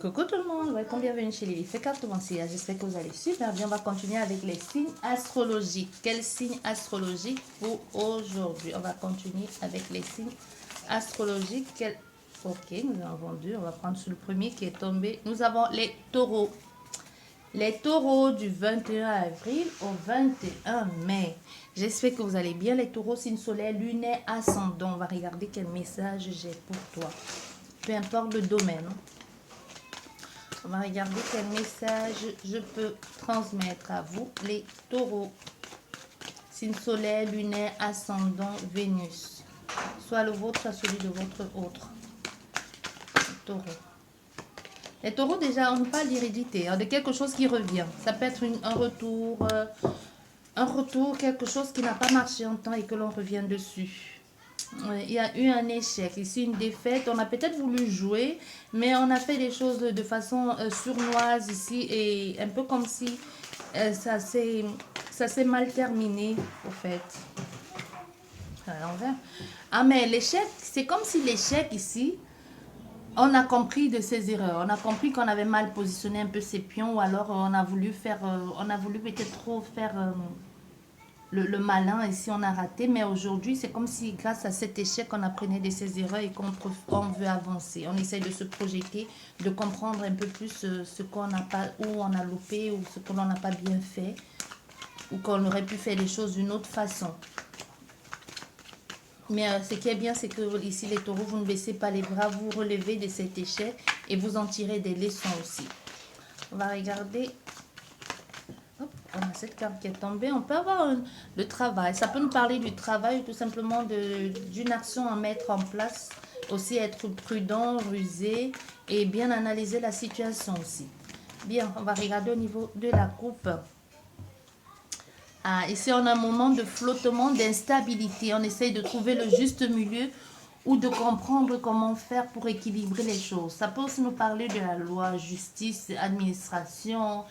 Coucou tout le monde, welcome, bienvenue chez les Cartes Commencières. J'espère que vous allez super bien. On va continuer avec les signes astrologiques. Quels signes astrologiques pour aujourd'hui? On va continuer avec les signes astrologiques. Ok, nous en avons deux. On va prendre sur le premier qui est tombé. Nous avons les taureaux. Les taureaux du 21 avril au 21 mai. J'espère que vous allez bien. Les taureaux, signe solaire, lunaire, ascendant. On va regarder quel message j'ai pour toi. Peu importe le domaine. On va regarder quel message je peux transmettre à vous, les taureaux. Signe solaire, lunaire, ascendant, Vénus. Soit le vôtre, soit celui de votre autre. Taureau. Les taureaux, déjà, on parle d'hérédité, de quelque chose qui revient. Ça peut être un retour, quelque chose qui n'a pas marché en temps et que l'on revient dessus. Il y a eu un échec, ici une défaite. On a peut-être voulu jouer, mais on a fait les choses de façon sournoise ici et un peu comme si ça s'est mal terminé, au fait. À l'envers. Ah, mais l'échec, c'est comme si l'échec ici, on a compris de ses erreurs. On a compris qu'on avait mal positionné un peu ses pions ou alors on a voulu peut-être trop faire le malin et si on a raté, mais aujourd'hui c'est comme si grâce à cet échec on apprenait de ses erreurs et qu'on veut avancer, on essaye de se projeter, de comprendre un peu plus ce qu'on n'a pas, où on a loupé ou ce que l'on n'a pas bien fait ou qu'on aurait pu faire les choses d'une autre façon. Mais ce qui est bien, c'est que ici les taureaux, vous ne baissez pas les bras, vous relevez de cet échec et vous en tirez des leçons aussi. On va regarder. On a cette carte qui est tombée. On peut avoir le travail. Ça peut nous parler du travail ou tout simplement d'une action à mettre en place. Aussi être prudent, rusé et bien analyser la situation aussi. Bien, on va regarder au niveau de la coupe. Ah, ici, on a un moment de flottement, d'instabilité. On essaye de trouver le juste milieu ou de comprendre comment faire pour équilibrer les choses. Ça peut aussi nous parler de la loi, justice, administration.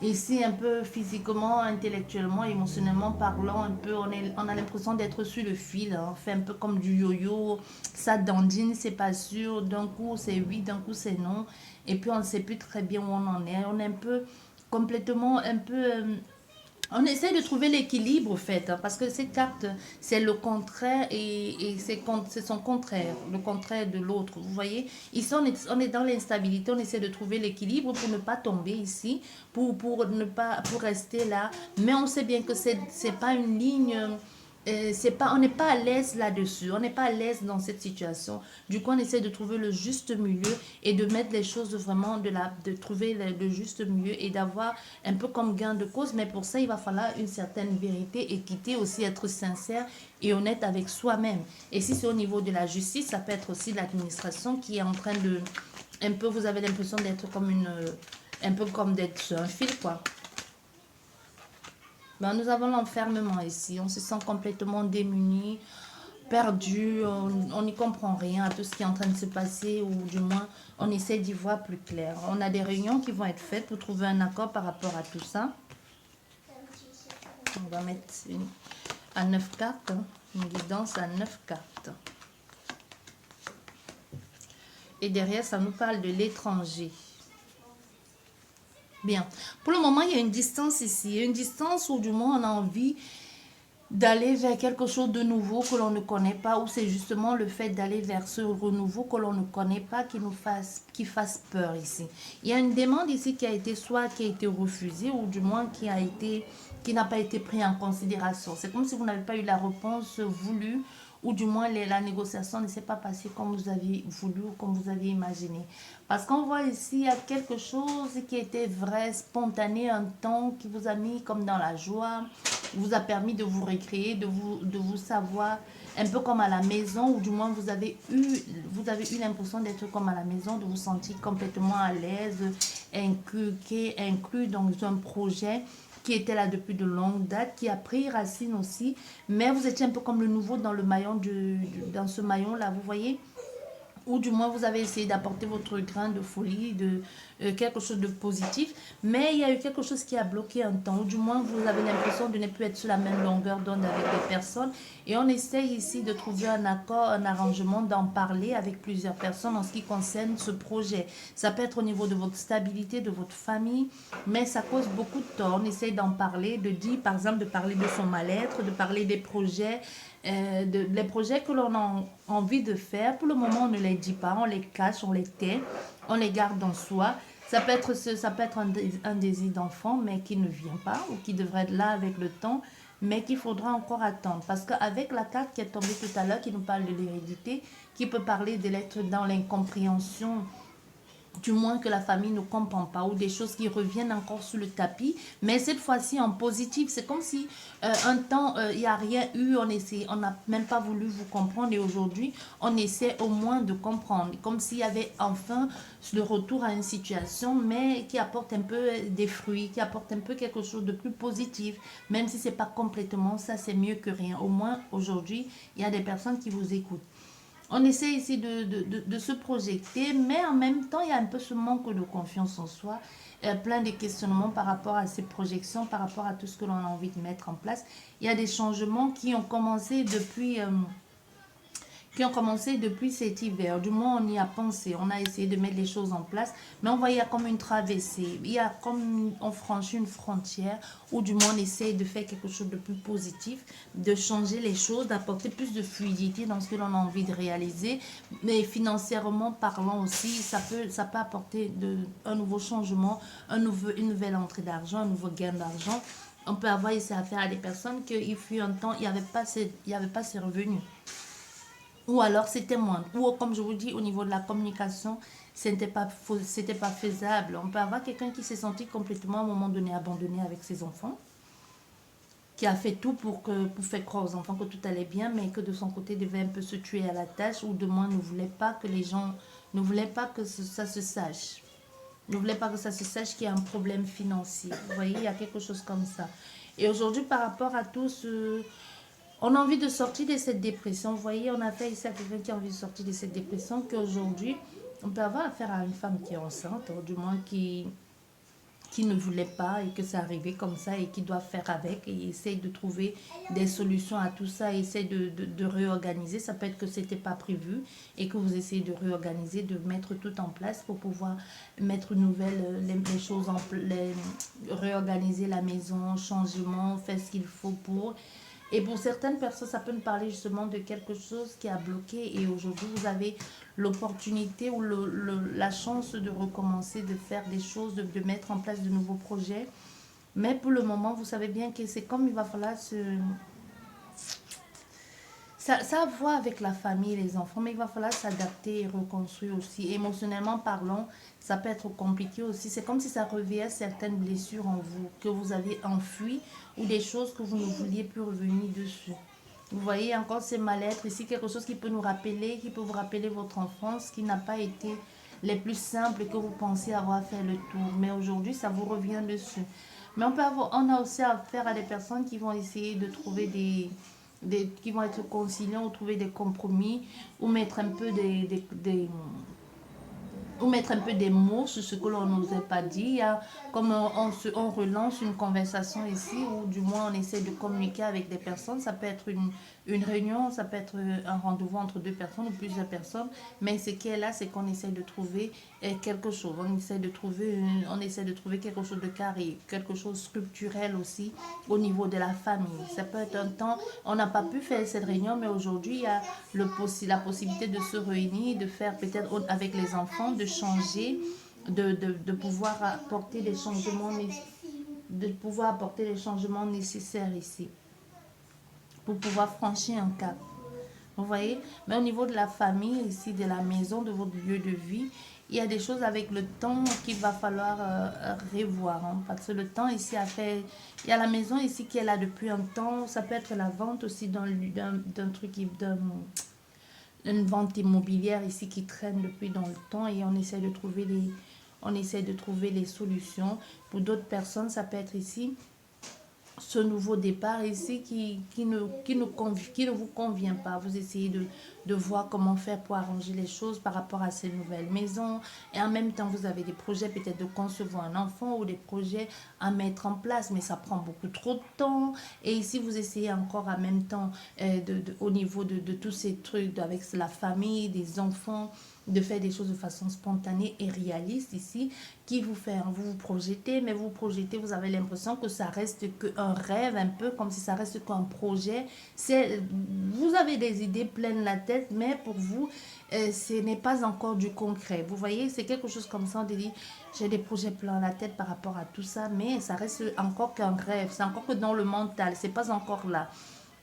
Ici, un peu physiquement, intellectuellement, émotionnellement parlant, un peu, on a l'impression d'être sur le fil. Hein. On fait un peu comme du yo-yo. Ça dandine, c'est pas sûr. D'un coup, c'est oui, d'un coup, c'est non. Et puis, on ne sait plus très bien où on en est. On est un peu complètement, un peu... on essaie de trouver l'équilibre, en fait, hein, parce que cette carte, c'est le contraire et c'est son contraire, le contraire de l'autre. Vous voyez, ici, on est dans l'instabilité, on essaie de trouver l'équilibre pour ne pas tomber ici, pour rester là. Mais on sait bien que c'est pas une ligne. On n'est pas à l'aise là-dessus, on n'est pas à l'aise dans cette situation. Du coup, on essaie de trouver le juste milieu et de mettre les choses vraiment de trouver le juste milieu et d'avoir un peu comme gain de cause. Mais pour ça, il va falloir une certaine vérité, équité, aussi être sincère et honnête avec soi-même. Et si c'est au niveau de la justice, ça peut être aussi l'administration qui est en train de, un peu, vous avez l'impression d'être comme un peu comme d'être sur un fil, quoi. Ben, nous avons l'enfermement ici. On se sent complètement démuni, perdu. On n'y comprend rien à tout ce qui est en train de se passer ou du moins on essaie d'y voir plus clair. On a des réunions qui vont être faites pour trouver un accord par rapport à tout ça. On va mettre à 9 cartes, hein, une guidance à 9 cartes. Et derrière, ça nous parle de l'étranger. Bien. Pour le moment, il y a une distance ici. Une distance où du moins on a envie d'aller vers quelque chose de nouveau que l'on ne connaît pas, ou c'est justement le fait d'aller vers ce renouveau que l'on ne connaît pas qui fasse peur ici. Il y a une demande ici qui a été refusée ou du moins qui n'a pas été prise en considération. C'est comme si vous n'avez pas eu la réponse voulue ou du moins la négociation ne s'est pas passée comme vous aviez voulu ou comme vous aviez imaginé. Parce qu'on voit ici, il y a quelque chose qui était vrai, spontané, un temps qui vous a mis comme dans la joie, vous a permis de vous recréer, de vous savoir un peu comme à la maison, ou du moins vous avez eu l'impression d'être comme à la maison, de vous sentir complètement à l'aise, inclus dans un projet qui était là depuis de longues dates, qui a pris racine aussi, mais vous étiez un peu comme le nouveau dans le maillon dans ce maillon là, vous voyez, ou du moins vous avez essayé d'apporter votre grain de folie, de quelque chose de positif, mais il y a eu quelque chose qui a bloqué un temps, ou du moins vous avez l'impression de ne plus être sur la même longueur d'onde avec les personnes, et on essaye ici de trouver un accord, un arrangement, d'en parler avec plusieurs personnes en ce qui concerne ce projet. Ça peut être au niveau de votre stabilité, de votre famille, mais ça cause beaucoup de tort. On essaye d'en parler, de dire par exemple, de parler de son mal-être, de parler des projets, les projets que l'on a envie de faire. Pour le moment, on ne les dit pas, on les cache, on les tait, on les garde en soi. Ça peut être, ça peut être un désir d'enfant, mais qui ne vient pas, ou qui devrait être là avec le temps, mais qu'il faudra encore attendre. Parce qu'avec la carte qui est tombée tout à l'heure, qui nous parle de l'hérédité, qui peut parler de l'être dans l'incompréhension, du moins que la famille ne comprend pas, ou des choses qui reviennent encore sous le tapis, mais cette fois-ci en positif. C'est comme si un temps, il n'y a rien eu, on n'a même pas voulu vous comprendre, et aujourd'hui, on essaie au moins de comprendre, comme s'il y avait enfin le retour à une situation, mais qui apporte un peu des fruits, qui apporte un peu quelque chose de plus positif, même si c'est pas complètement ça, c'est mieux que rien. Au moins, aujourd'hui, il y a des personnes qui vous écoutent. On essaie ici de se projeter, mais en même temps, il y a un peu ce manque de confiance en soi, plein de questionnements par rapport à ces projections, par rapport à tout ce que l'on a envie de mettre en place. Il y a des changements qui ont commencé depuis cet hiver. Du moins, on y a pensé, on a essayé de mettre les choses en place, mais on voit il y a comme une traversée, il y a comme on franchit une frontière, ou du moins on essaye de faire quelque chose de plus positif, de changer les choses, d'apporter plus de fluidité dans ce que l'on a envie de réaliser, mais financièrement parlant aussi, ça peut apporter un nouveau changement, une nouvelle entrée d'argent, un nouveau gain d'argent. On peut avoir ici affaire à des personnes qu'il fut un temps, il n'y avait pas ces revenus. Ou alors c'était moindre. Ou comme je vous dis, au niveau de la communication, c'était pas faisable. On peut avoir quelqu'un qui s'est senti complètement à un moment donné abandonné avec ses enfants, qui a fait tout pour faire croire aux enfants que tout allait bien, mais que de son côté devait un peu se tuer à la tâche, ou de moins ne voulait pas que les gens, ne voulaient pas que ça se sache. Ne voulait pas que ça se sache qu'il y a un problème financier. Vous voyez, il y a quelque chose comme ça. Et aujourd'hui, par rapport à tout ce, on a envie de sortir de cette dépression. Vous voyez, on a fait ici à quelqu'un qui a envie de sortir de cette dépression, qu'aujourd'hui, on peut avoir affaire à une femme qui est enceinte, ou du moins qui ne voulait pas, et que c'est arrivé comme ça, et qui doit faire avec, et essaye de trouver des solutions à tout ça, et essaye de réorganiser. Ça peut être que c'était pas prévu, et que vous essayez de réorganiser, de mettre tout en place pour pouvoir mettre une nouvelle, les choses réorganiser la maison, changement, faire ce qu'il faut pour. Et pour certaines personnes, ça peut nous parler justement de quelque chose qui a bloqué, et aujourd'hui, vous avez l'opportunité ou la chance de recommencer, de faire des choses, de mettre en place de nouveaux projets. Mais pour le moment, vous savez bien que c'est comme il va falloir ça a à voir avec la famille et les enfants, mais il va falloir s'adapter et reconstruire aussi. Émotionnellement parlant, ça peut être compliqué aussi. C'est comme si ça réveillait certaines blessures en vous, que vous avez enfuies, ou des choses que vous ne vouliez plus revenir dessus. Vous voyez encore ces mal-être ici, quelque chose qui peut nous rappeler, qui peut vous rappeler votre enfance, qui n'a pas été les plus simples, que vous pensez avoir fait le tour. Mais aujourd'hui, ça vous revient dessus. Mais on a aussi affaire à des personnes qui vont essayer de trouver qui vont être conciliants, ou trouver des compromis, ou mettre un peu ou mettre un peu des mots sur ce que l'on n'osait pas dire. Comme on relance une conversation ici, ou du moins on essaie de communiquer avec des personnes. Ça peut être une réunion, ça peut être un rendez-vous entre deux personnes ou plusieurs personnes. Mais ce qui est là, c'est qu'on essaie de trouver quelque chose. On essaie de trouver quelque chose de carré, quelque chose de structurel aussi au niveau de la famille. Ça peut être un temps, on n'a pas pu faire cette réunion, mais aujourd'hui, il y a la possibilité de se réunir, de faire peut-être avec les enfants, de changer, de pouvoir apporter des changements, nécessaires ici, pour pouvoir franchir un cap. Vous voyez? Mais au niveau de la famille, ici, de la maison, de votre lieu de vie, il y a des choses avec le temps qu'il va falloir revoir. Hein, parce que le temps ici a fait... Il y a la maison ici qui est là depuis un temps. Ça peut être la vente aussi d'un truc, une vente immobilière ici qui traîne depuis dans le temps, et on essaie de trouver les solutions. Pour d'autres personnes, ça peut être ici ce nouveau départ ici qui ne vous convient pas. Vous essayez de voir comment faire pour arranger les choses par rapport à ces nouvelles maisons. Et en même temps, vous avez des projets peut-être de concevoir un enfant ou des projets à mettre en place, mais ça prend beaucoup trop de temps. Et ici, vous essayez encore en même temps, au niveau de tous ces trucs avec la famille, des enfants, de faire des choses de façon spontanée et réaliste ici, qui vous fait, vous vous projetez, mais vous projetez, vous avez l'impression que ça reste qu'un rêve, un peu comme si ça reste qu'un projet. Vous avez des idées pleines la tête, mais pour vous, ce n'est pas encore du concret. Vous voyez, c'est quelque chose comme ça, on dit, j'ai des projets pleins la tête par rapport à tout ça, mais ça reste encore qu'un rêve, c'est encore que dans le mental, c'est pas encore là.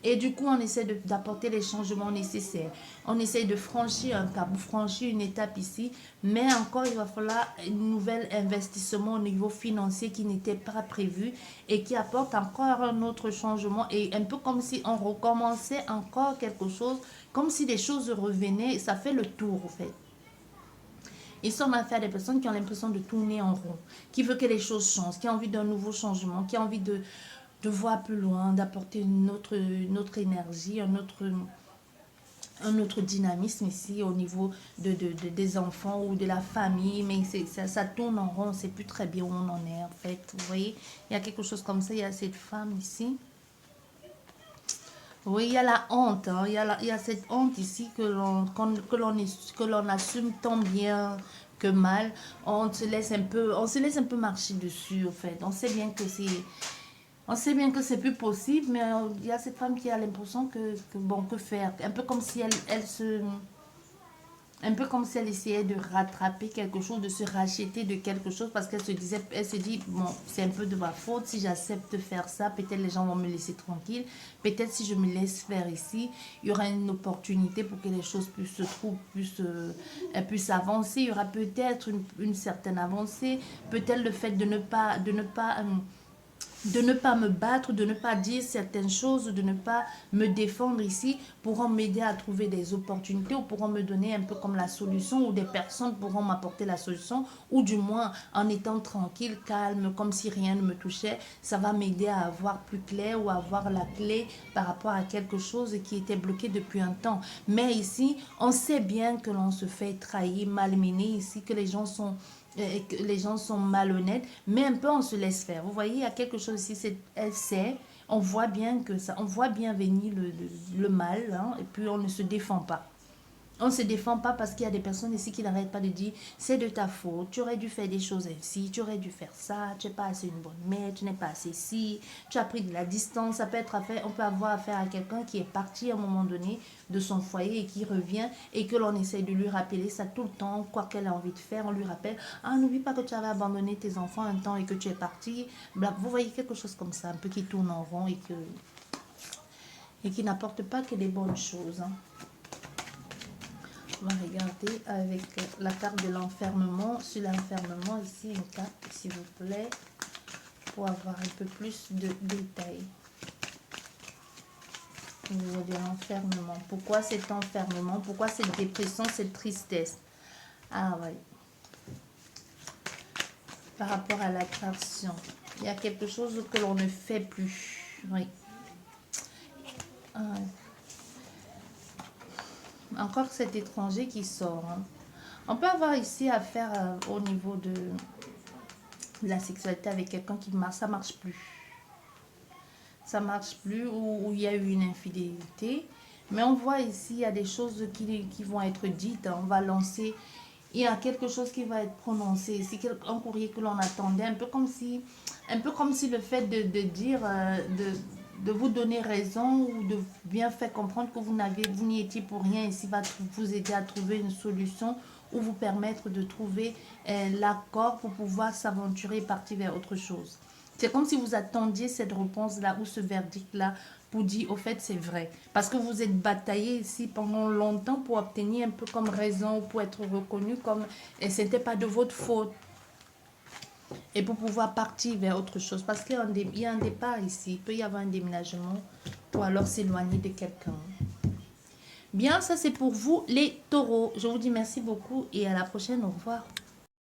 Et du coup, on essaie d'apporter les changements nécessaires. On essaie de franchir un cap, franchir une étape ici. Mais encore, il va falloir un nouvel investissement au niveau financier qui n'était pas prévu et qui apporte encore un autre changement. Et un peu comme si on recommençait encore quelque chose, comme si des choses revenaient. Ça fait le tour, en fait. Ici, on a affaire à des personnes qui ont l'impression de tourner en rond, qui veulent que les choses changent, qui ont envie d'un nouveau changement, qui ont envie de voir plus loin, d'apporter une autre énergie, un autre dynamisme ici au niveau des enfants ou de la famille. Mais ça tourne en rond, on ne sait plus très bien où on en est en fait. Vous voyez, il y a quelque chose comme ça, il y a cette femme ici. Oui, il y a la honte, hein. Il y a cette honte ici que l'on assume tant bien que mal. On se laisse un peu marcher dessus, en fait. On sait bien que c'est plus possible, mais il y a cette femme qui a l'impression bon, que faire? Un peu comme si un peu comme si elle essayait de rattraper quelque chose, de se racheter de quelque chose, parce qu'elle elle se dit, bon, c'est un peu de ma faute, si j'accepte de faire ça, peut-être les gens vont me laisser tranquille, peut-être si je me laisse faire ici, il y aura une opportunité pour que les choses puissent se trouver, puissent avancer, il y aura peut-être une certaine avancée, peut-être le fait de ne pas me battre, de ne pas dire certaines choses, de ne pas me défendre ici, pourront m'aider à trouver des opportunités ou pourront me donner un peu comme la solution ou des personnes pourront m'apporter la solution ou du moins en étant tranquille, calme, comme si rien ne me touchait, ça va m'aider à avoir plus clair ou à avoir la clé par rapport à quelque chose qui était bloqué depuis un temps. Mais ici, on sait bien que l'on se fait trahir, malmener ici, que et que les gens sont malhonnêtes, mais un peu on se laisse faire. Vous voyez, il y a quelque chose ici, elle sait, on voit bien que ça, on voit bien venir le mal, hein, et puis on ne se défend pas. On ne se défend pas parce qu'il y a des personnes ici qui n'arrêtent pas de dire c'est de ta faute, tu aurais dû faire des choses ainsi, tu aurais dû faire ça, tu n'es pas assez une bonne mère, tu n'es pas assez ci, tu as pris de la distance. Ça peut être on peut avoir affaire à quelqu'un qui est parti à un moment donné de son foyer et qui revient et que l'on essaye de lui rappeler ça tout le temps, quoi qu'elle a envie de faire, on lui rappelle ah, n'oublie pas que tu avais abandonné tes enfants un temps et que tu es parti. Vous voyez quelque chose comme ça, un peu qui tourne en rond et qui n'apporte pas que des bonnes choses, hein. On va regarder avec la carte de l'enfermement. Sur l'enfermement, ici, une carte, s'il vous plaît, pour avoir un peu plus de détails. Au niveau de l'enfermement. Pourquoi cet enfermement? Pourquoi cette dépression, cette tristesse? Ah oui. Par rapport à l'attraction. Il y a quelque chose que l'on ne fait plus. Oui. Ah, ouais. Encore cet étranger qui sort, hein. On peut avoir ici affaire au niveau de la sexualité avec quelqu'un qui marche, ça marche plus. Ça marche plus ou il y a eu une infidélité. Mais on voit ici, il y a des choses qui vont être dites. On va lancer, il y a quelque chose qui va être prononcé. C'est un courrier que l'on attendait, un peu comme si le fait de dire, de vous donner raison ou de bien faire comprendre que vous n'y étiez pour rien, ici va vous aider à trouver une solution ou vous permettre de trouver l'accord pour pouvoir s'aventurer et partir vers autre chose. C'est comme si vous attendiez cette réponse-là ou ce verdict-là pour dire, au fait, c'est vrai. Parce que vous êtes bataillé ici pendant longtemps pour obtenir un peu comme raison ou pour être reconnu comme, et ce n'était pas de votre faute. Et pour pouvoir partir vers autre chose. Parce qu'il y a un départ ici. Il peut y avoir un déménagement pour alors s'éloigner de quelqu'un. Bien, ça c'est pour vous les taureaux. Je vous dis merci beaucoup et à la prochaine. Au revoir.